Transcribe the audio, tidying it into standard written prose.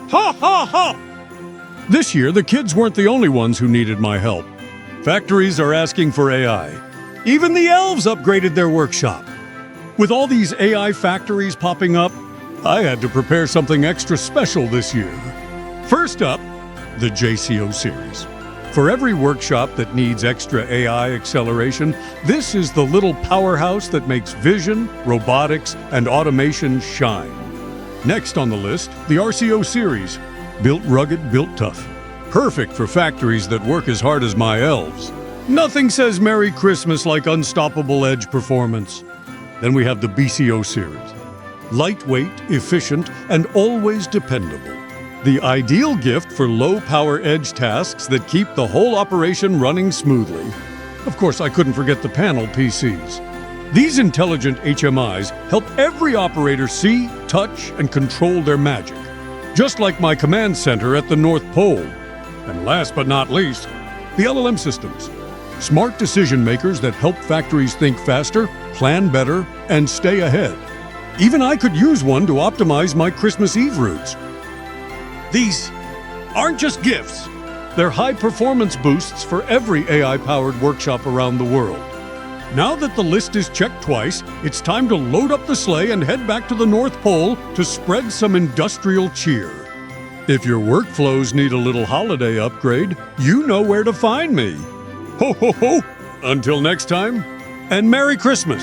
Ha ha ha! This year, the kids weren't the only ones who needed my help. Factories are asking for AI. Even the elves upgraded their workshop. With all these AI factories popping up, I had to prepare something extra special this year. First up, the JCO series. For every workshop that needs extra AI acceleration, this is the little powerhouse that makes vision, robotics, and automation shine. Next on the list, the RCO series. Built rugged, built tough. Perfect for factories that work as hard as my elves. Nothing says Merry Christmas like unstoppable edge performance. Then we have the BCO series. Lightweight, efficient, and always dependable. The ideal gift for low-power edge tasks that keep the whole operation running smoothly. Of course, I couldn't forget the panel PCs. These intelligent HMIs help every operator see, touch, and control their magic. Just like my command center at the North Pole. And last but not least, the LLM systems. Smart decision makers that help factories think faster, plan better, and stay ahead. Even I could use one to optimize my Christmas Eve routes. These aren't just gifts. They're high-performance boosts for every AI-powered workshop around the world. Now that the list is checked twice, it's time to load up the sleigh and head back to the North Pole to spread some industrial cheer. If your workflows need a little holiday upgrade, you know where to find me. Ho, ho, ho! Until next time, and Merry Christmas!